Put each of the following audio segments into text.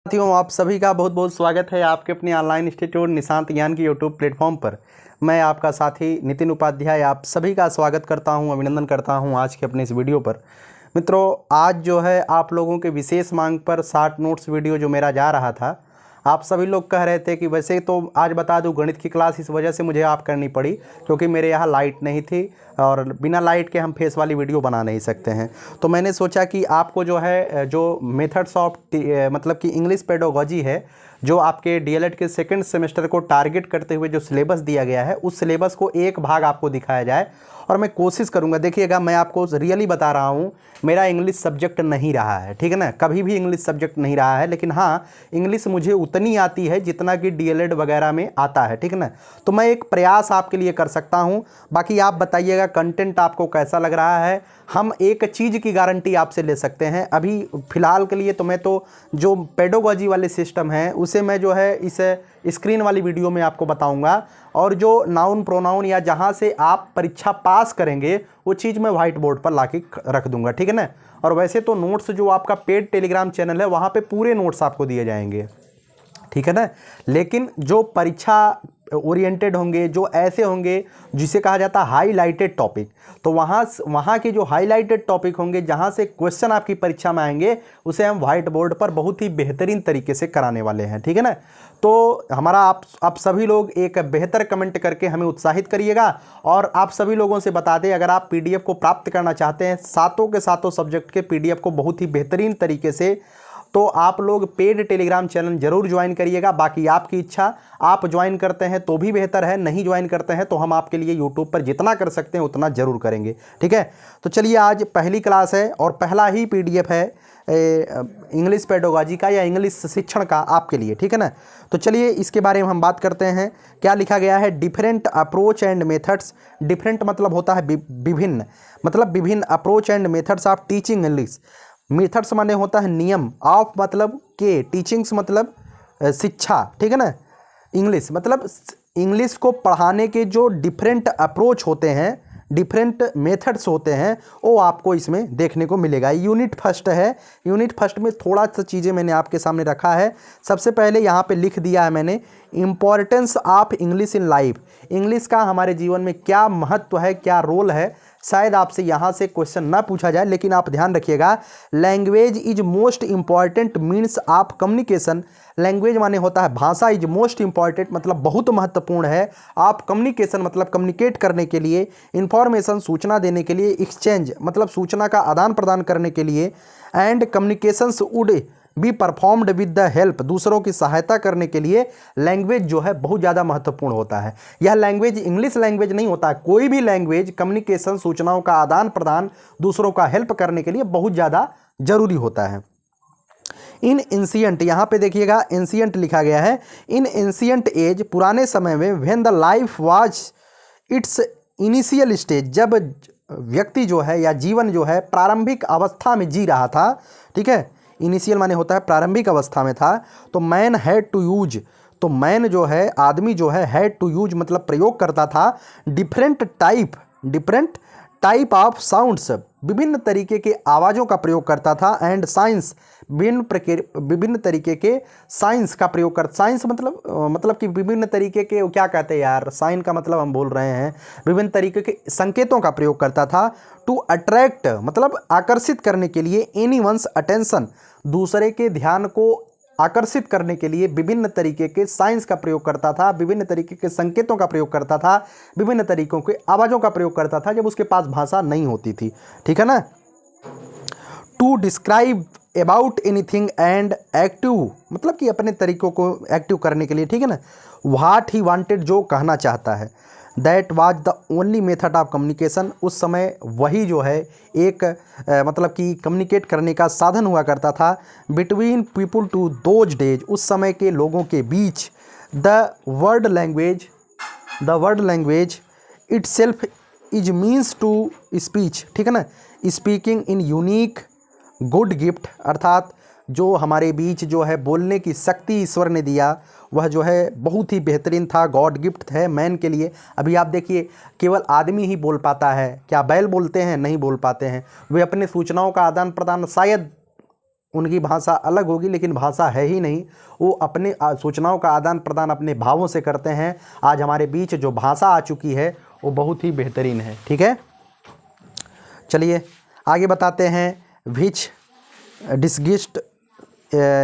साथियों, आप सभी का बहुत बहुत स्वागत है आपके अपने ऑनलाइन इंस्टीट्यूट निशांत ज्ञान की यूट्यूब प्लेटफॉर्म पर। मैं आपका साथी नितिन उपाध्याय आप सभी का स्वागत करता हूं, अभिनंदन करता हूं आज के अपने इस वीडियो पर। मित्रों, आज जो है आप लोगों के विशेष मांग पर 60 नोट्स वीडियो जो मेरा जा रहा था, आप सभी लोग कह रहे थे कि वैसे तो आज बता दूं गणित की क्लास इस वजह से मुझे आप करनी पड़ी क्योंकि मेरे यहाँ लाइट नहीं थी और बिना लाइट के हम फेस वाली वीडियो बना नहीं सकते हैं। तो मैंने सोचा कि आपको जो है जो मेथड्स ऑफ मतलब कि इंग्लिश पेडागोजी है, जो आपके डीएलएड के सेकंड सेमेस्टर को टारगेट करते हुए जो सिलेबस दिया गया है, उस सिलेबस को एक भाग आपको दिखाया जाए और मैं कोशिश करूंगा। देखिएगा, मैं आपको रियली बता रहा हूं, मेरा इंग्लिश सब्जेक्ट नहीं रहा है, ठीक है ना, कभी भी इंग्लिश सब्जेक्ट नहीं रहा है, लेकिन हाँ इंग्लिश मुझे उतनी आती है जितना कि डीएलएड वगैरह में आता है, ठीक है ना। तो मैं एक प्रयास आपके लिए कर सकता हूं। बाकी आप बताइएगा कंटेंट आपको कैसा लग रहा है। हम एक चीज़ की गारंटी आपसे ले सकते हैं अभी फ़िलहाल के लिए, तो मैं तो जो पेडागोजी वाले सिस्टम है उसे मैं जो है इस स्क्रीन वाली वीडियो में आपको बताऊंगा, और जो नाउन प्रोनाउन या जहां से आप परीक्षा पास करेंगे वो चीज़ मैं व्हाइट बोर्ड पर लाके रख दूंगा, ठीक है ना। और वैसे तो नोट्स जो आपका पेड टेलीग्राम चैनल है वहाँ पे पूरे नोट्स आपको दिए जाएंगे, ठीक है ना। लेकिन जो परीक्षा ओरिएंटेड होंगे, जो ऐसे होंगे जिसे कहा जाता है हाईलाइटेड टॉपिक, तो वहाँ के जो हाईलाइटेड टॉपिक होंगे जहाँ से क्वेश्चन आपकी परीक्षा में आएंगे, उसे हम व्हाइट बोर्ड पर बहुत ही बेहतरीन तरीके से कराने वाले हैं, ठीक है ना। तो हमारा आप सभी लोग एक बेहतर कमेंट करके हमें उत्साहित करिएगा, और आप सभी लोगों से बता दें, अगर आप पीडीएफ को प्राप्त करना चाहते हैं सातों के सातों सब्जेक्ट के पीडीएफ को बहुत ही बेहतरीन तरीके से, तो आप लोग पेड टेलीग्राम चैनल जरूर ज्वाइन करिएगा। बाकी आपकी इच्छा, आप ज्वाइन करते हैं तो भी बेहतर है, नहीं ज्वाइन करते हैं तो हम आपके लिए यूट्यूब पर जितना कर सकते हैं उतना जरूर करेंगे, ठीक है। तो चलिए, आज पहली क्लास है और पहला ही पीडीएफ है इंग्लिश पेडागोजी का या इंग्लिश शिक्षण का आपके लिए, ठीक है ना। तो चलिए इसके बारे में हम बात करते हैं। क्या लिखा गया है? Different approach and methods. Different मतलब होता है विभिन्न, मतलब विभिन्न approach and methods of teaching English. Methods माने होता है नियम, ऑफ मतलब के, टीचिंग्स मतलब शिक्षा, ठीक है ना। इंग्लिश मतलब इंग्लिश को पढ़ाने के जो डिफरेंट अप्रोच होते हैं, डिफरेंट मेथड्स होते हैं, वो आपको इसमें देखने को मिलेगा। यूनिट फर्स्ट है। यूनिट फर्स्ट में थोड़ा सा चीज़ें मैंने आपके सामने रखा है। सबसे पहले यहाँ पे लिख दिया है मैंने, importance of English in life. English का हमारे जीवन में क्या महत्व है, क्या रोल है। शायद आपसे यहाँ से क्वेश्चन ना पूछा जाए, लेकिन आप ध्यान रखिएगा, language is most important means of communication. Language माने होता है भाषा, इज मोस्ट इंपॉर्टेंट मतलब बहुत महत्वपूर्ण है। आप कम्युनिकेशन मतलब कम्युनिकेट करने के लिए, इंफॉर्मेशन सूचना देने के लिए, एक्सचेंज मतलब सूचना का आदान प्रदान करने के लिए, and communications would be performed with the help, दूसरों की सहायता करने के लिए लैंग्वेज जो है बहुत ज़्यादा महत्वपूर्ण होता है। यह लैंग्वेज इंग्लिश लैंग्वेज नहीं होता है, कोई भी लैंग्वेज कम्युनिकेशन सूचनाओं का आदान प्रदान, दूसरों का हेल्प करने के लिए बहुत ज़्यादा जरूरी होता है। इन एंशियंट, यहाँ पे देखिएगा एंशियंट लिखा गया है। इन एंशियंट एज, पुराने समय में, when the life was it's initial stage, जब व्यक्ति जो है या जीवन जो है प्रारंभिक अवस्था में जी रहा था, ठीक है। इनिशियल माने होता है प्रारंभिक अवस्था में था। तो मैन हैड टू यूज, तो मैन जो है आदमी जो है, हैड टू यूज मतलब प्रयोग करता था, डिफरेंट टाइप ऑफ साउंड्स, विभिन्न तरीके के आवाज़ों का प्रयोग करता था, एंड साइंस, विभिन्न तरीके के साइंस का प्रयोग कर, साइंस मतलब कि विभिन्न तरीके के, क्या कहते हैं यार, साइन का मतलब हम बोल रहे हैं, विभिन्न तरीके के संकेतों का प्रयोग करता था। टू अट्रैक्ट मतलब आकर्षित करने के लिए, एनीवन्स अटेंशन, दूसरे के ध्यान को आकर्षित करने के लिए विभिन्न तरीके के साइंस का प्रयोग करता था, विभिन्न तरीके के संकेतों का प्रयोग करता था, विभिन्न तरीकों के आवाज़ों का प्रयोग करता था जब उसके पास भाषा नहीं होती थी, ठीक है ना। To describe about anything and active मतलब कि अपने तरीकों को एक्टिव करने के लिए, ठीक है ना। व्हाट ही वांटेड, जो कहना चाहता है। That was the only method of communication, उस समय वही जो है एक मतलब कि कम्युनिकेट करने का साधन हुआ करता था। Between people to those days, उस समय के लोगों के बीच। The word language itself is means to speech, ठीक है ना। Speaking in unique good gift, अर्थात जो हमारे बीच जो है बोलने की शक्ति ईश्वर ने दिया, वह जो है बहुत ही बेहतरीन था, गॉड गिफ्ट है मैन के लिए। अभी आप देखिए, केवल आदमी ही बोल पाता है, क्या बैल बोलते हैं? नहीं बोल पाते हैं। वे अपने सूचनाओं का आदान प्रदान शायद उनकी भाषा अलग होगी, लेकिन भाषा है ही नहीं। वो अपने सूचनाओं का आदान प्रदान अपने भावों से करते हैं। आज हमारे बीच जो भाषा आ चुकी है वो बहुत ही बेहतरीन है। ठीक है, चलिए आगे बताते हैं। विच डिस्गिस्ट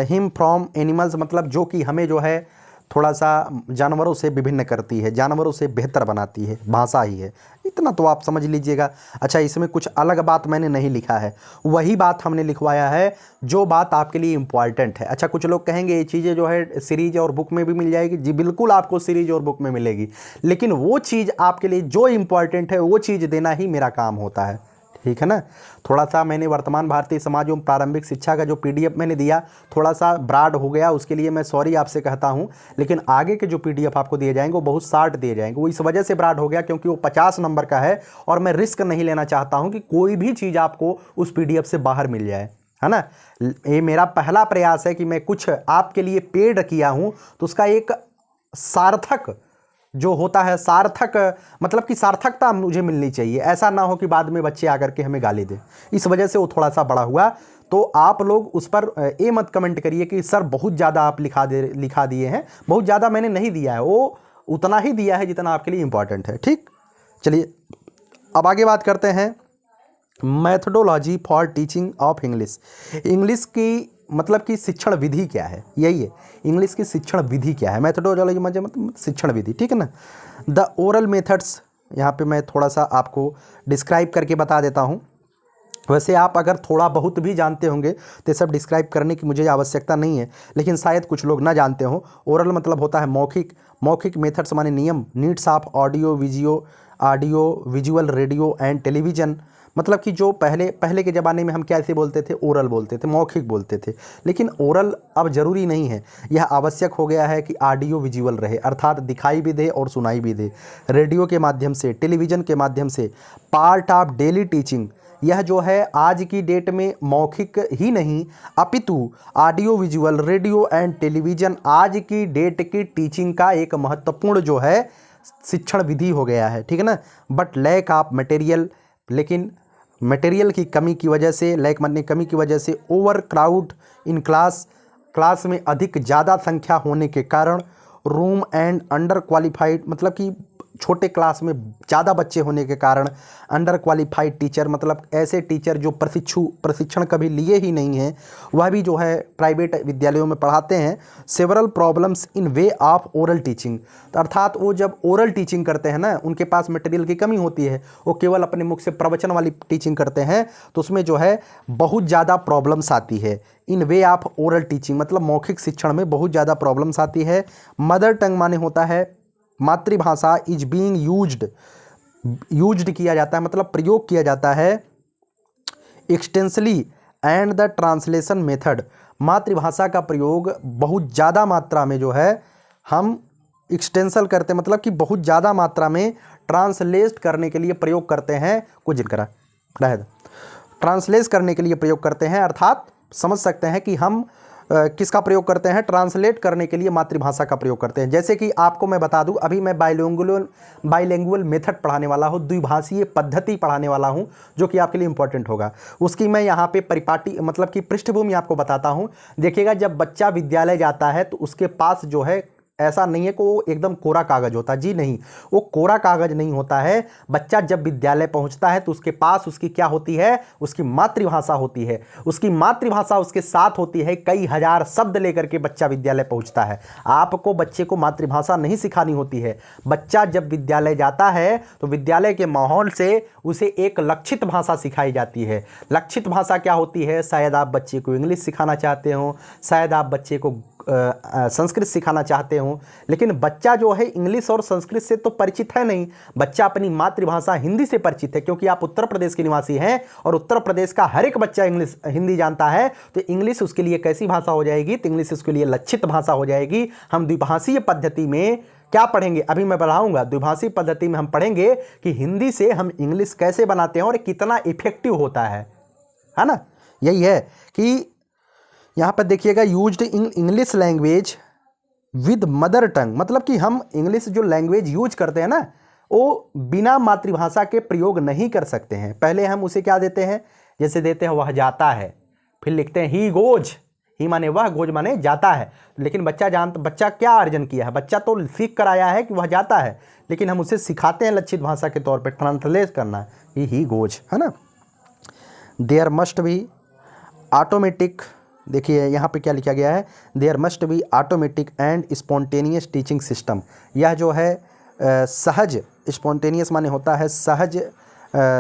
हिम फ्रॉम एनिमल्स, मतलब जो कि हमें जो है थोड़ा सा जानवरों से विभिन्न करती है, जानवरों से बेहतर बनाती है, भाषा ही है। इतना तो आप समझ लीजिएगा। अच्छा, इसमें कुछ अलग बात मैंने नहीं लिखा है, वही बात हमने लिखवाया है जो बात आपके लिए इम्पॉर्टेंट है। अच्छा, कुछ लोग कहेंगे ये चीज़ें जो है सीरीज और बुक में भी मिल जाएगी। जी बिल्कुल, आपको सीरीज और बुक में मिलेगी, लेकिन वो चीज़ आपके लिए जो इम्पॉर्टेंट है वो चीज़ देना ही मेरा काम होता है। ठीक है ना। थोड़ा सा मैंने वर्तमान भारतीय समाज एवं प्रारंभिक शिक्षा का जो पीडीएफ मैंने दिया थोड़ा सा ब्रॉड हो गया, उसके लिए मैं सॉरी आपसे कहता हूं। लेकिन आगे के जो पीडीएफ आपको दिए जाएंगे वो बहुत शार्ट दिए जाएंगे। वो इस वजह से ब्रॉड हो गया क्योंकि वो 50 नंबर का है और मैं रिस्क नहीं लेना चाहता हूं कि कोई भी चीज़ आपको उस पीडीएफ से बाहर मिल जाए, है ना। ये मेरा पहला प्रयास है कि मैं कुछ आपके लिए पेड किया हूँ तो उसका एक सार्थक जो होता है, सार्थक मतलब कि सार्थकता मुझे मिलनी चाहिए। ऐसा ना हो कि बाद में बच्चे आकर के हमें गाली दें, इस वजह से वो थोड़ा सा बड़ा हुआ। तो आप लोग उस पर ये मत कमेंट करिए कि सर बहुत ज़्यादा आप लिखा दिए हैं। बहुत ज़्यादा मैंने नहीं दिया है, वो उतना ही दिया है जितना आपके लिए इम्पॉर्टेंट है। ठीक, चलिए अब आगे बात करते हैं। Methodology for teaching of English. English की मतलब कि शिक्षण विधि क्या है, यही है। इंग्लिश की शिक्षण विधि क्या है, मैथडोलॉजी मतलब शिक्षण विधि। ठीक है ना। द ओरल मेथड्स, यहाँ पे मैं थोड़ा सा आपको डिस्क्राइब करके बता देता हूँ। वैसे आप अगर थोड़ा बहुत भी जानते होंगे तो सब डिस्क्राइब करने की मुझे आवश्यकता नहीं है, लेकिन शायद कुछ लोग ना जानते हो। ओरल मतलब होता है मौखिक। मौखिक मेथड्स माने नियम, needs of audio visual radio and television. मतलब कि जो पहले के ज़माने में हम क्या ऐसे बोलते थे, ओरल बोलते थे, मौखिक बोलते थे। लेकिन ओरल अब ज़रूरी नहीं है, यह आवश्यक हो गया है कि ऑडियो विजुअल रहे, अर्थात दिखाई भी दे और सुनाई भी दे। रेडियो के माध्यम से, टेलीविज़न के माध्यम से, पार्ट ऑफ डेली टीचिंग। यह जो है आज की डेट में मौखिक ही नहीं अपितु audio visual radio and television आज की डेट की टीचिंग का एक महत्वपूर्ण जो है शिक्षण विधि हो गया है। ठीक है ना। बट लैक ऑफ मटेरियल, लेकिन मटेरियल की कमी की वजह से, लैक माने कमी की वजह से, ओवर क्राउड इन क्लास में अधिक ज़्यादा संख्या होने के कारण, रूम एंड अंडर क्वालिफाइड मतलब कि छोटे क्लास में ज़्यादा बच्चे होने के कारण, अंडर क्वालिफाइड टीचर मतलब ऐसे टीचर जो प्रशिक्षण कभी लिए ही नहीं हैं, वह भी जो है प्राइवेट विद्यालयों में पढ़ाते हैं। Several problems in way of oral teaching, अर्थात वो जब ओरल टीचिंग करते हैं ना, उनके पास मटेरियल की कमी होती है, वो केवल अपने मुख से प्रवचन वाली टीचिंग करते हैं, तो उसमें जो है बहुत ज़्यादा प्रॉब्लम्स आती है। इन वे ऑफ ओरल टीचिंग मतलब मौखिक शिक्षण में बहुत ज़्यादा प्रॉब्लम्स आती है। मदर टंग माने होता है मातृभाषा, इज बीइंग यूज्ड किया जाता है मतलब प्रयोग किया जाता है एक्सटेंसली एंड द ट्रांसलेशन मेथड। मातृभाषा का प्रयोग बहुत ज़्यादा मात्रा में जो है हम एक्सटेंसल करते हैं, मतलब कि बहुत ज़्यादा मात्रा में ट्रांसलेट करने के लिए प्रयोग करते हैं। कुछ जिनकरा ट्रांसलेट करने के लिए प्रयोग करते हैं, अर्थात समझ सकते हैं कि हम किसका प्रयोग करते हैं, ट्रांसलेट करने के लिए मातृभाषा का प्रयोग करते हैं। जैसे कि आपको मैं बता दूं, अभी मैं बाइलिंगुअल मेथड पढ़ाने वाला हूं, द्विभाषीय पद्धति पढ़ाने वाला हूं, जो कि आपके लिए इंपॉर्टेंट होगा। उसकी मैं यहाँ पे परिपाटी मतलब कि पृष्ठभूमि आपको बताता हूं। देखिएगा, जब बच्चा विद्यालय जाता है तो उसके पास जो है ऐसा नहीं है कि वो एकदम कोरा कागज़ होता है, जी नहीं, वो कोरा कागज़ नहीं होता है। बच्चा जब विद्यालय पहुंचता है तो उसके पास उसकी क्या होती है, उसकी मातृभाषा होती है। उसकी मातृभाषा उसके साथ होती है, कई हजार शब्द लेकर के बच्चा विद्यालय पहुंचता है। आपको बच्चे को मातृभाषा नहीं सिखानी होती है। बच्चा जब विद्यालय जाता है तो विद्यालय के माहौल से उसे एक लक्षित भाषा सिखाई जाती है। लक्षित भाषा क्या होती है, शायद आप बच्चे को इंग्लिश सिखाना चाहते हो, शायद आप बच्चे को संस्कृत सिखाना चाहते हो, लेकिन बच्चा जो है इंग्लिश और संस्कृत से तो परिचित है नहीं। बच्चा अपनी मातृभाषा हिंदी से परिचित है, क्योंकि आप उत्तर प्रदेश के निवासी हैं और उत्तर प्रदेश का हर एक बच्चा हिंदी जानता है। तो इंग्लिश उसके लिए कैसी भाषा हो जाएगी, तो इंग्लिश उसके लिए लक्षित भाषा हो जाएगी। हम द्विभाषीय पद्धति में क्या पढ़ेंगे, अभी मैं बढ़ाऊंगा। द्विभाषीय पद्धति में हम पढ़ेंगे कि हिंदी से हम इंग्लिश कैसे बनाते हैं और कितना इफेक्टिव होता है ना। यही है कि यहाँ पर देखिएगा, used in English language with mother tongue, मतलब कि हम इंग्लिश जो लैंग्वेज यूज करते हैं ना, वो बिना मातृभाषा के प्रयोग नहीं कर सकते हैं। पहले हम उसे क्या देते हैं, जैसे देते हैं वह जाता है, फिर लिखते हैं ही गोज, ही माने वह, गोज माने जाता है। लेकिन बच्चा क्या अर्जन किया है, बच्चा तो सीख कर आया है कि वह जाता है, लेकिन हम उसे सिखाते हैं लक्षित भाषा के तौर पे ट्रांसलेट करना, ही गोज, है ना। देयर मस्ट बी ऑटोमेटिक, देखिए यहाँ पे क्या लिखा गया है, there must be automatic and spontaneous teaching system. यह जो है सहज, स्पॉन्टेनियस माने होता है सहज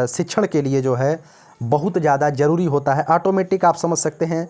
शिक्षण के लिए जो है बहुत ज़्यादा ज़रूरी होता है। ऑटोमेटिक आप समझ सकते हैं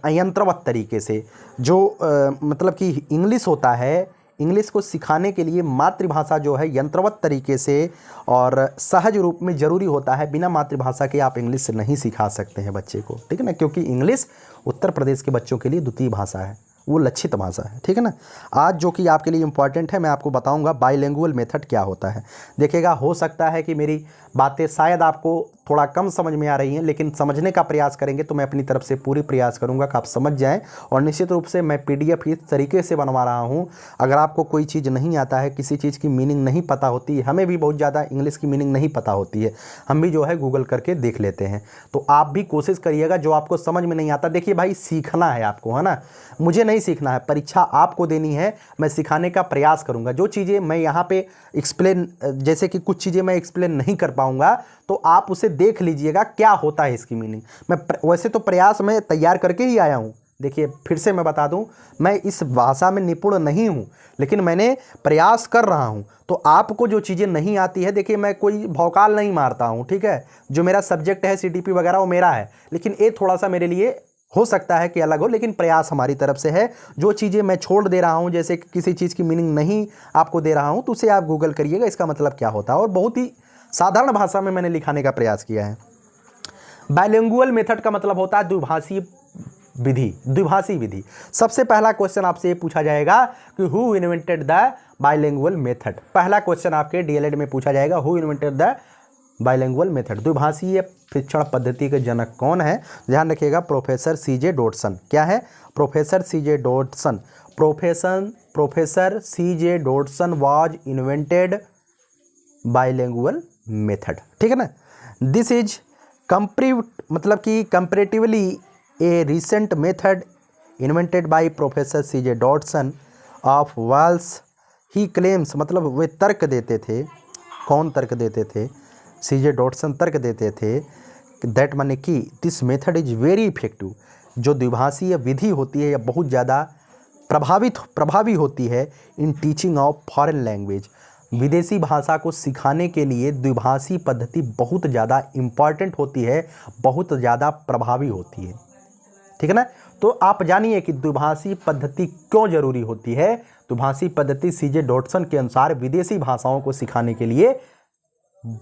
यंत्रवत तरीके से, जो मतलब कि इंग्लिश होता है, इंग्लिश को सिखाने के लिए मातृभाषा जो है यंत्रवत तरीके से और सहज रूप में ज़रूरी होता है। बिना मातृभाषा के आप इंग्लिश नहीं सिखा सकते हैं बच्चे को, ठीक है ना, क्योंकि इंग्लिश उत्तर प्रदेश के बच्चों के लिए द्वितीय भाषा है, वो लक्षित भाषा है, ठीक है ना। आज जो कि आपके लिए इम्पॉर्टेंट है, मैं आपको बताऊंगा बाइलिंगुअल मेथड क्या होता है। देखिएगा, हो सकता है कि मेरी बातें शायद आपको थोड़ा कम समझ में आ रही हैं, लेकिन समझने का प्रयास करेंगे तो मैं अपनी तरफ से पूरी प्रयास करूंगा कि आप समझ जाएं। और निश्चित रूप से मैं PDF इस तरीके से बनवा रहा हूं, अगर आपको कोई चीज़ नहीं आता है, किसी चीज़ की मीनिंग नहीं पता होती है, हमें भी बहुत ज़्यादा इंग्लिश की मीनिंग नहीं पता होती है, हम भी जो है गूगल करके देख लेते हैं, तो आप भी कोशिश करिएगा जो आपको समझ में नहीं आता। देखिए भाई, सीखना है आपको, है ना, मुझे नहीं सीखना है, परीक्षा आपको देनी है, मैं सिखाने का प्रयास करूँगा। जो चीज़ें मैं यहाँ पे एक्सप्लेन, जैसे कि कुछ चीज़ें मैं एक्सप्लेन नहीं कर पाऊँगा तो आप उसे देख लीजिएगा क्या होता है इसकी मीनिंग। मैं वैसे तो प्रयास में तैयार करके ही आया हूँ। देखिए फिर से मैं बता दूं, मैं इस भाषा में निपुण नहीं हूं, लेकिन मैंने प्रयास कर रहा हूं। तो आपको जो चीज़ें नहीं आती है, देखिए मैं कोई भौकाल नहीं मारता हूं, ठीक है, जो मेरा सब्जेक्ट है CTP वगैरह वो मेरा है, लेकिन ये थोड़ा सा मेरे लिए हो सकता है कि अलग हो, लेकिन प्रयास हमारी तरफ से है। जो चीज़ें मैं छोड़ दे रहा हूं, जैसे किसी चीज़ की मीनिंग नहीं आपको दे रहा हूं, तो उसे आप गूगल करिएगा इसका मतलब क्या होता है, और बहुत ही साधारण भाषा में मैंने लिखाने का प्रयास किया है। बाइलिंगुअल मेथड का मतलब होता है द्विभाषी विधि, द्विभाषी विधि। सबसे पहला क्वेश्चन आपसे ये पूछा जाएगा कि who invented the bilingual method. पहला क्वेश्चन आपके DLED में पूछा जाएगा, who invented the bilingual method, द्विभाषीय शिक्षण पद्धति के जनक कौन है। ध्यान रखिएगा, प्रोफेसर CJ डॉटसन। क्या है, professor CJ Dodson. Professor CJ Dodson was invented bilingual method, ठीक है ना। दिस इज मतलब कि comparatively a recent method invented by professor CJ Dodson of Wales. He claims, मतलब वे तर्क देते थे, कौन तर्क देते थे, CJ डॉटसन तर्क देते थे, दैट माने कि this method is very effective. जो द्विभाषीय विधि होती है यह बहुत ज़्यादा प्रभावी होती है in teaching of foreign language. विदेशी भाषा को सिखाने के लिए द्विभाषी पद्धति बहुत ज़्यादा इम्पॉर्टेंट होती है, बहुत ज़्यादा प्रभावी होती है, ठीक है ना। तो आप जानिए कि द्विभाषी पद्धति क्यों जरूरी होती है। द्विभाषी पद्धति CJ डॉटसन के अनुसार विदेशी भाषाओं को सिखाने के लिए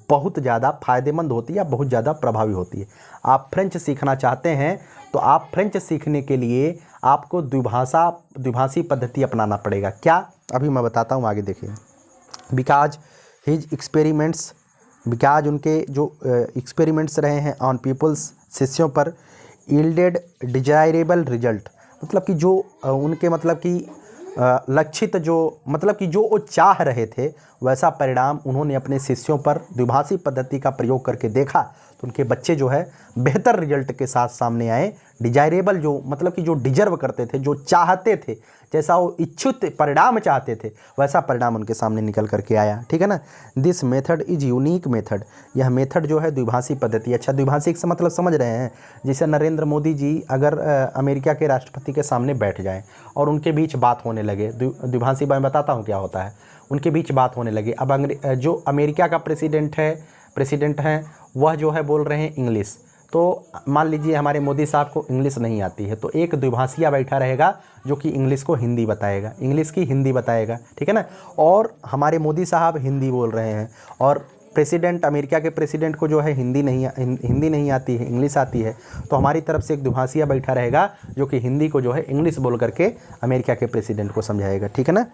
बहुत ज़्यादा फायदेमंद होती है, बहुत ज़्यादा प्रभावी होती है। आप फ्रेंच सीखना चाहते हैं तो आप फ्रेंच सीखने के लिए आपको द्विभाषी पद्धति अपनाना पड़ेगा। क्या, अभी मैं बताता हूँ, आगे देखिए। बिकॉज उनके जो एक्सपेरिमेंट्स रहे हैं ऑन पीपल्स, शिष्यों पर, यील्डेड डिजायरेबल रिजल्ट, मतलब कि जो उनके मतलब कि लक्षित जो मतलब कि जो वो चाह रहे थे वैसा परिणाम उन्होंने अपने शिष्यों पर द्विभाषी पद्धति का प्रयोग करके देखा, तो उनके बच्चे जो है बेहतर रिजल्ट के साथ सामने आए। डिजायरेबल, जो मतलब कि जो डिजर्व करते थे, जो चाहते थे, जैसा वो इच्छुत परिणाम चाहते थे वैसा परिणाम उनके सामने निकल करके आया, ठीक है ना। This method is unique method, यह मेथड जो है द्विभाषी पद्धति। अच्छा, द्विभाषी से मतलब समझ रहे हैं, जैसे नरेंद्र मोदी जी अगर अमेरिका के राष्ट्रपति के सामने बैठ जाएं और उनके बीच बात होने लगे, द्विभाषी मैं बताता हूँ क्या होता है, उनके बीच बात होने लगे। अब जो अमेरिका का प्रेसिडेंट हैं वह जो है बोल रहे हैं इंग्लिश, तो मान लीजिए हमारे मोदी साहब को इंग्लिश नहीं आती है, तो एक द्विभाषिया बैठा रहेगा जो कि इंग्लिश को हिंदी बताएगा, इंग्लिश की हिंदी बताएगा, ठीक है ना। और हमारे मोदी साहब हिंदी बोल रहे हैं और अमेरिका के प्रेसिडेंट को जो है हिंदी नहीं आती है, इंग्लिश आती है, तो हमारी तरफ से एक द्विभाषिया बैठा रहेगा जो कि हिंदी को जो है इंग्लिश बोल करके अमेरिका के प्रेसिडेंट को समझाएगा, ठीक है ना।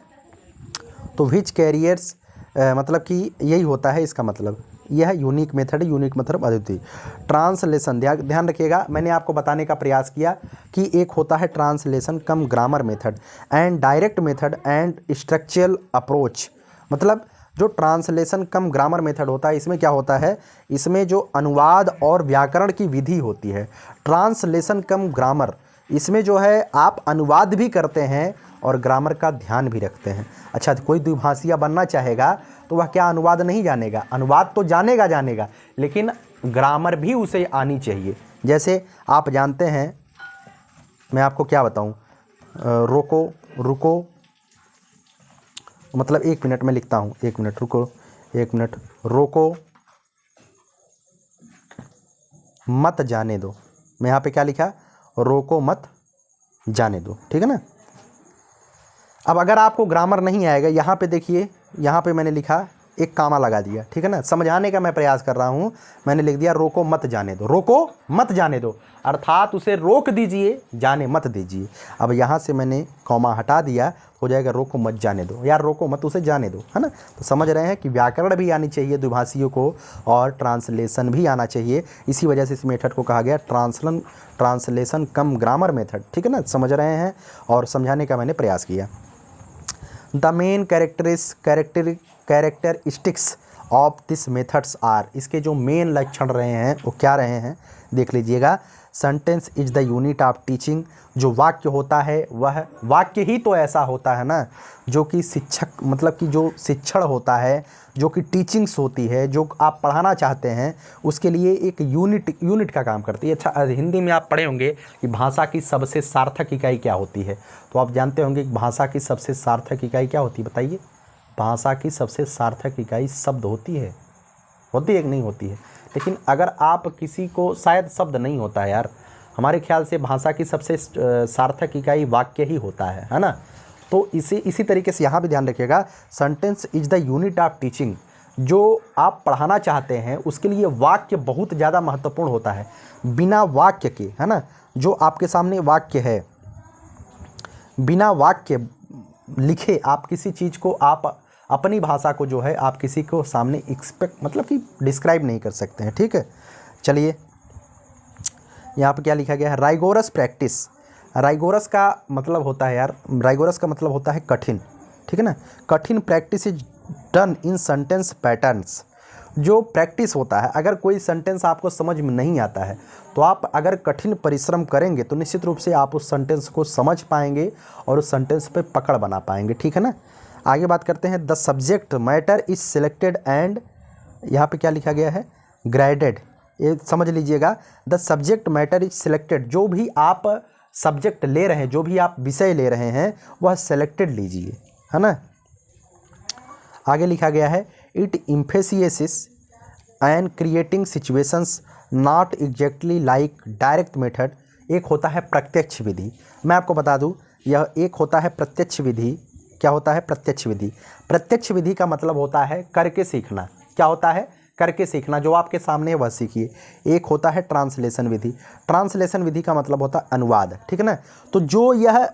तो विच कैरियर्स, मतलब कि यही होता है इसका मतलब, यह यूनिक मेथड, यूनिक मतलब अद्वितीय। ट्रांसलेशन, ध्यान रखिएगा, मैंने आपको बताने का प्रयास किया कि एक होता है translation come grammar method and direct method and structural approach. मतलब जो ट्रांसलेशन कम ग्रामर मेथड होता है, इसमें क्या होता है, इसमें जो अनुवाद और व्याकरण की विधि होती है। ट्रांसलेशन कम ग्रामर, इसमें जो है आप अनुवाद भी करते हैं और ग्रामर का ध्यान भी रखते हैं। अच्छा, कोई द्विभाषिया बनना चाहेगा तो वह क्या अनुवाद नहीं जानेगा? अनुवाद तो जानेगा, लेकिन ग्रामर भी उसे आनी चाहिए। जैसे आप जानते हैं, मैं आपको क्या बताऊं, रोको, रुको, मतलब 1 मिनट में लिखता हूँ, 1 मिनट रुको, 1 मिनट, रोको मत जाने दो। मैं यहाँ पे क्या लिखा, रोको मत जाने दो, ठीक है ना। अब अगर आपको ग्रामर नहीं आएगा, यहाँ पे देखिए, यहाँ पे मैंने लिखा, एक कामा लगा दिया, ठीक है ना, समझाने का मैं प्रयास कर रहा हूँ। मैंने लिख दिया रोको मत जाने दो, रोको मत जाने दो, अर्थात उसे रोक दीजिए, जाने मत दीजिए। अब यहाँ से मैंने कॉमा हटा दिया, हो जाएगा रोको मत जाने दो, यार रोको मत, उसे जाने दो, है ना। तो समझ रहे हैं कि व्याकरण भी आनी चाहिए द्विभाषियों को और ट्रांसलेशन भी आना चाहिए। इसी वजह से इस मेथड को कहा गया ट्रांसलेशन कम ग्रामर मेथड, ठीक है ना, समझ रहे हैं, और समझाने का मैंने प्रयास किया। The main characteristics of this methods are, इसके जो मेन लक्षण रहे हैं वो क्या रहे हैं, देख लीजिएगा। Sentence is the unit of teaching, जो वाक्य होता है वह वाक्य ही तो ऐसा होता है ना, जो कि शिक्षक, मतलब कि जो शिक्षण होता है, जो कि टीचिंग्स होती है, जो आप पढ़ाना चाहते हैं, उसके लिए एक यूनिट का काम करती है। अच्छा, हिंदी में आप पढ़े होंगे कि भाषा की सबसे सार्थक इकाई क्या होती है, तो आप जानते होंगे कि भाषा की सबसे सार्थक इकाई क्या होती है, बताइए। भाषा की सबसे सार्थक इकाई शब्द होती है कि नहीं होती है? लेकिन अगर आप किसी को, शायद शब्द नहीं होता है यार, हमारे ख्याल से भाषा की सबसे सार्थक इकाई वाक्य ही होता है ना। तो इसी तरीके से यहाँ भी ध्यान रखिएगा, sentence is the unit of teaching, जो आप पढ़ाना चाहते हैं उसके लिए वाक्य बहुत ज़्यादा महत्वपूर्ण होता है। बिना वाक्य के, है ना, जो आपके सामने वाक्य है, बिना वाक्य लिखे आप किसी चीज़ को, आप अपनी भाषा को जो है आप किसी को सामने मतलब कि डिस्क्राइब नहीं कर सकते हैं, ठीक है। चलिए, यहाँ पे क्या लिखा गया है, राइगोरस प्रैक्टिस। राइगोरस का मतलब होता है यार, राइगोरस का मतलब होता है कठिन, ठीक है ना। कठिन practice is done in sentence patterns, जो प्रैक्टिस होता है, अगर कोई सेंटेंस आपको समझ में नहीं आता है तो आप अगर कठिन परिश्रम करेंगे तो निश्चित रूप से आप उस सेंटेंस को समझ पाएंगे और उस सेंटेंस पे पकड़ बना पाएंगे, ठीक है ना। आगे बात करते हैं, the subject matter is selected and, यहाँ पे क्या लिखा गया है, ग्रेडेड। ये समझ लीजिएगा, the subject matter is selected, जो भी आप सब्जेक्ट ले रहे हैं, जो भी आप विषय ले रहे हैं वह सेलेक्टेड लीजिए, है ना। आगे लिखा गया है, it emphasises and creating situations not exactly like direct method. एक होता है प्रत्यक्ष विधि, मैं आपको बता दूं, यह एक होता है प्रत्यक्ष विधि। क्या होता है प्रत्यक्ष विधि? प्रत्यक्ष विधि का मतलब होता है करके सीखना। क्या होता है? करके सीखना, जो आपके सामने है वह सीखिए। एक होता है ट्रांसलेशन विधि। ट्रांसलेशन विधि का मतलब होता है अनुवाद, ठीक है ना। तो जो यह,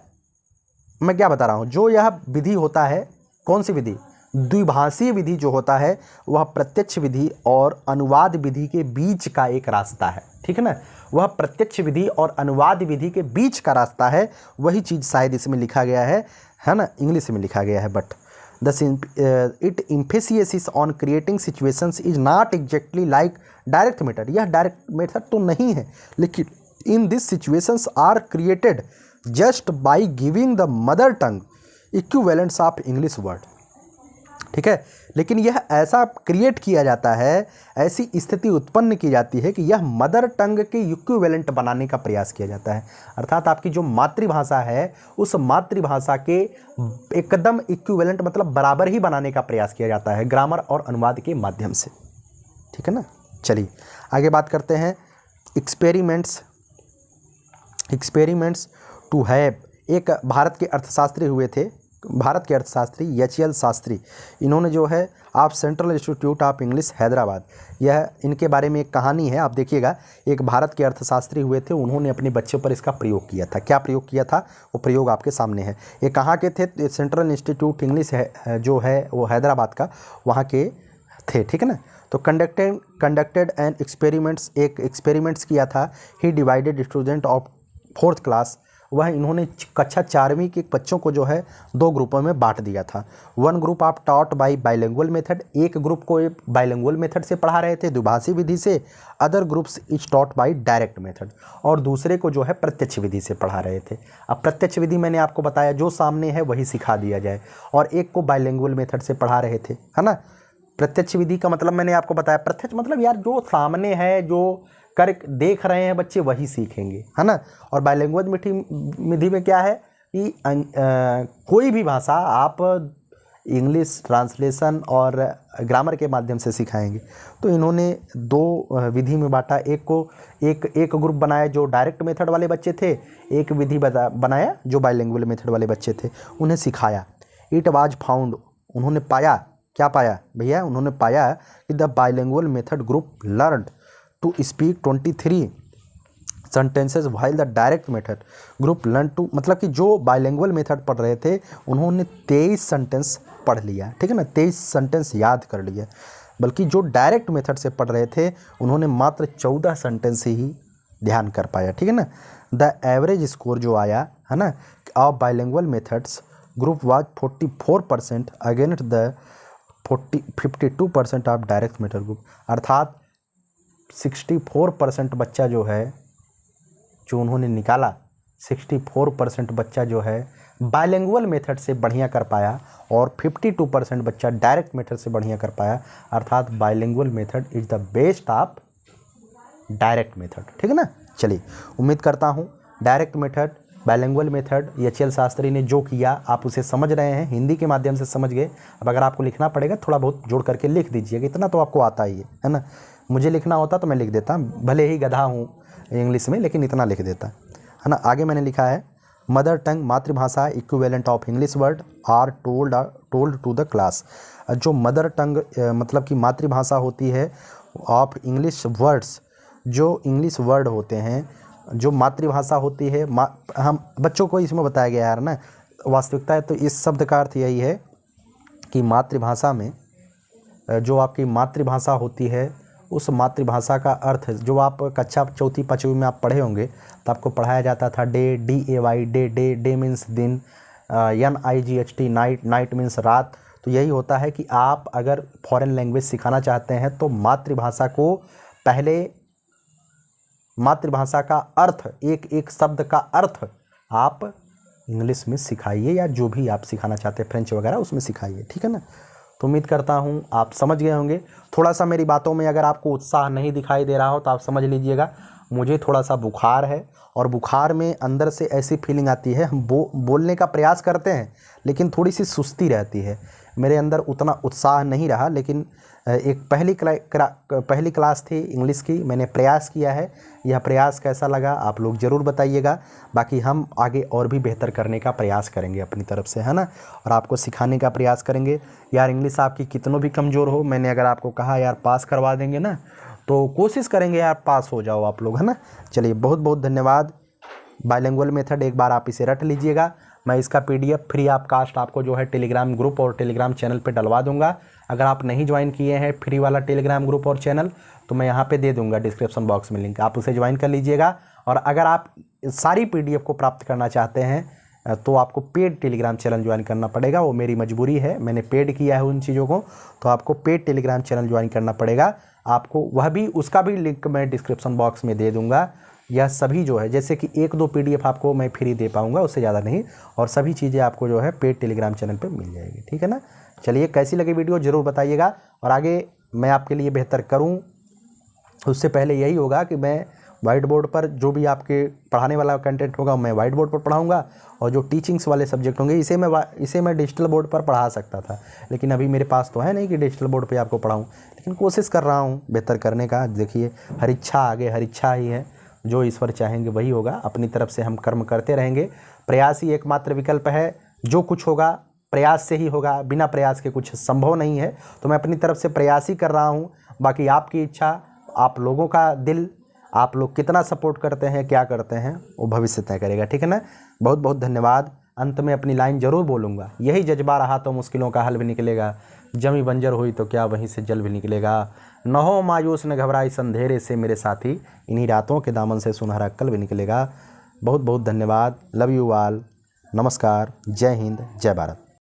मैं क्या बता रहा हूँ, जो यह विधि होता है, कौन सी विधि? द्विभाषीय विधि जो होता है वह प्रत्यक्ष विधि और अनुवाद विधि के बीच का एक रास्ता है, ठीक है ना। वह प्रत्यक्ष विधि और अनुवाद विधि के बीच का रास्ता है, वही चीज़ शायद इसमें लिखा गया है ना, इंग्लिश में लिखा गया है। But it emphasises on creating situations is not exactly like direct method. यह डायरेक्ट मेथड तो नहीं है, लेकिन in this situations are created just by giving the mother tongue equivalents of English word, ठीक है। लेकिन यह ऐसा क्रिएट किया जाता है, ऐसी स्थिति उत्पन्न की जाती है कि यह मदर टंग के इक्विवेलेंट बनाने का प्रयास किया जाता है। अर्थात आपकी जो मातृभाषा है उस मातृभाषा के एकदम इक्विवेलेंट, मतलब बराबर ही बनाने का प्रयास किया जाता है ग्रामर और अनुवाद के माध्यम से, ठीक है ना। चलिए आगे बात करते हैं, एक्सपेरिमेंट्स टू हैव। एक भारत के अर्थशास्त्री हुए थे, भारत के अर्थशास्त्री एच.एल. शास्त्री, इन्होंने जो है आप central institute of English Hyderabad, यह इनके बारे में एक कहानी है, आप देखिएगा। एक भारत के अर्थशास्त्री हुए थे, उन्होंने अपने बच्चों पर इसका प्रयोग किया था। क्या प्रयोग किया था? वो प्रयोग आपके सामने है। ये कहाँ के थे? सेंट्रल इंस्टीट्यूट इंग्लिश है जो है वो हैदराबाद का, वहाँ के थे, ठीक है ना। तो कंडक्टेड एंड एक्सपेरिमेंट्स, एक एक्सपेरिमेंट्स किया था। He divided student of 4th class, वह इन्होंने कक्षा 4वीं के बच्चों को जो है 2 ग्रुपों में बांट दिया था। वन ग्रुप आप टॉट बाई बाइलिंगुअल मेथड, एक ग्रुप को बाइलिंगुअल मेथड से पढ़ा रहे थे द्विभाषी विधि से, other groups is taught by direct method, और दूसरे को जो है प्रत्यक्ष विधि से पढ़ा रहे थे। अब प्रत्यक्ष विधि मैंने आपको बताया जो सामने है वही सिखा दिया जाए, और एक को बाइलिंगुअल मेथड से पढ़ा रहे थे, है ना। प्रत्यक्ष विधि का मतलब मैंने आपको बताया, प्रत्यक्ष मतलब यार जो सामने है, जो कर देख रहे हैं बच्चे वही सीखेंगे, है ना। और बाइलिंगुअल विधि में क्या है कि कोई भी भाषा आप इंग्लिश ट्रांसलेशन और ग्रामर के माध्यम से सिखाएंगे। तो इन्होंने 2 विधि में बांटा, एक ग्रुप बनाया जो डायरेक्ट मेथड वाले बच्चे थे, एक विधि बनाया जो बाइलिंगुअल मेथड वाले बच्चे थे, उन्हें सिखाया। इट वाज फाउंड, उन्होंने पाया, क्या पाया भैया, उन्होंने पाया कि the bilingual method group learn to speak 23 sentences while the direct method group learn to, मतलब कि जो बाइलिंगुअल मेथड पढ़ रहे थे उन्होंने 23 सेंटेंस पढ़ लिया, ठीक है ना, 23 सेंटेंस याद कर लिया। बल्कि जो डायरेक्ट मेथड से पढ़ रहे थे उन्होंने मात्र 14 सेंटेंस ही ध्यान कर पाया, ठीक है ना। द एवरेज स्कोर जो आया है ना of bilingual methods group was 44% against the 52% of direct method group, अर्थात 64% बच्चा जो है, जो उन्होंने निकाला, 64% बच्चा जो है बाइलिंगुअल मेथड से बढ़िया कर पाया, और 52% बच्चा डायरेक्ट मेथड से बढ़िया कर पाया, अर्थात bilingual method is the best of direct method, ठीक है ना। चलिए, उम्मीद करता हूँ direct method, bilingual method, HL. Shastri ने जो किया आप उसे समझ रहे हैं, हिंदी के माध्यम से समझ गए। अब अगर आपको लिखना पड़ेगा थोड़ा बहुत जोड़ करके लिख दीजिएगा, इतना तो आपको आता ही है ना। मुझे लिखना होता तो मैं लिख देता, भले ही गधा हूँ इंग्लिश में, लेकिन इतना लिख देता, है ना। आगे मैंने लिखा है मदर टंग, मातृभाषा equivalent of English word are told to the class. जो मदर टंग मतलब कि मातृभाषा होती है ऑफ इंग्लिश वर्ड्स, जो इंग्लिश वर्ड होते हैं, जो मातृभाषा होती है, हम बच्चों को इसमें बताया गया है ना, वास्तविकता है। तो इस शब्द का अर्थ यही है कि मातृभाषा में जो आपकी मातृभाषा होती है, उस मातृभाषा का अर्थ जो आप कक्षा 4वीं 5वीं में आप पढ़े होंगे तो आपको पढ़ाया जाता था डे, DAY, डे मीन्स दिन, NIGHT नाइट, नाइट मीन्स रात। तो यही होता है कि आप अगर फॉरेन लैंग्वेज सिखाना चाहते हैं तो मातृभाषा को पहले, मातृभाषा का अर्थ, एक शब्द का अर्थ आप इंग्लिश में सिखाइए, या जो भी आप सिखाना चाहते हैं फ्रेंच वगैरह उसमें सिखाइए, ठीक है ना। तो उम्मीद करता हूँ आप समझ गए होंगे। थोड़ा सा मेरी बातों में अगर आपको उत्साह नहीं दिखाई दे रहा हो तो आप समझ लीजिएगा मुझे थोड़ा सा बुखार है, और बुखार में अंदर से ऐसी फीलिंग आती है, हम बोलने का प्रयास करते हैं लेकिन थोड़ी सी सुस्ती रहती है। मेरे अंदर उतना उत्साह नहीं रहा, लेकिन एक पहली क्लास थी इंग्लिश की, मैंने प्रयास किया है। यह प्रयास कैसा लगा आप लोग ज़रूर बताइएगा। बाकी हम आगे और भी बेहतर करने का प्रयास करेंगे अपनी तरफ से, है ना, और आपको सिखाने का प्रयास करेंगे। यार इंग्लिश आपकी कितनों भी कमज़ोर हो, मैंने अगर आपको कहा यार पास करवा देंगे ना, तो कोशिश करेंगे यार पास हो जाओ आप लोग, है ना। चलिए, बहुत बहुत धन्यवाद। बाइलिंगुअल मेथड एक बार आप इसे रट लीजिएगा। मैं इसका PDF फ्री ऑफ कास्ट आपको जो है टेलीग्राम ग्रुप और टेलीग्राम चैनल पे डलवा दूंगा। अगर आप नहीं ज्वाइन किए हैं फ्री वाला टेलीग्राम ग्रुप और चैनल, तो मैं यहाँ पे दे दूंगा डिस्क्रिप्शन बॉक्स में लिंक, आप उसे ज्वाइन कर लीजिएगा। और अगर आप सारी PDF को प्राप्त करना चाहते हैं तो आपको पेड टेलीग्राम चैनल ज्वाइन करना पड़ेगा, वो मेरी मजबूरी है, मैंने पेड किया है उन चीज़ों को, तो आपको पेड टेलीग्राम चैनल ज्वाइन करना पड़ेगा आपको। वह भी, उसका भी लिंक मैं डिस्क्रिप्शन बॉक्स में दे दूँगा। यह सभी जो है, जैसे कि 1-2 PDF आपको मैं फ्री दे पाऊंगा, उससे ज़्यादा नहीं, और सभी चीज़ें आपको जो है पेड टेलीग्राम चैनल पे मिल जाएगी, ठीक है ना। चलिए, कैसी लगी वीडियो ज़रूर बताइएगा, और आगे मैं आपके लिए बेहतर करूं उससे पहले यही होगा कि मैं वाइट बोर्ड पर जो भी आपके पढ़ाने वाला कंटेंट होगा मैं वाइट बोर्ड पर पढ़ाऊँगा, और जो टीचिंग्स वाले सब्जेक्ट होंगे इसे मैं डिजिटल बोर्ड पर पढ़ा सकता था, लेकिन अभी मेरे पास तो है नहीं कि डिजिटल बोर्ड पर आपको पढ़ाऊँ, लेकिन कोशिश कर रहा हूँ बेहतर करने का। देखिए, हर इच्छा आगे, हर इच्छा ही है, जो ईश्वर चाहेंगे वही होगा। अपनी तरफ से हम कर्म करते रहेंगे, प्रयास ही एकमात्र विकल्प है। जो कुछ होगा प्रयास से ही होगा, बिना प्रयास के कुछ संभव नहीं है। तो मैं अपनी तरफ से प्रयास ही कर रहा हूँ, बाकी आपकी इच्छा, आप लोगों का दिल, आप लोग कितना सपोर्ट करते हैं, क्या करते हैं, वो भविष्य तय करेगा, ठीक है ना। बहुत बहुत धन्यवाद। अंत में अपनी लाइन जरूर बोलूँगा, यही जज्बा रहा तो मुश्किलों का हल भी निकलेगा, जमी बंजर हुई तो क्या वहीं से जल भी निकलेगा। न हो मायूस न घबराई अंधेरे से मेरे साथी, इन्हीं रातों के दामन से सुनहरा कल भी निकलेगा। बहुत बहुत धन्यवाद। Love you all. नमस्कार। जय हिंद, जय भारत।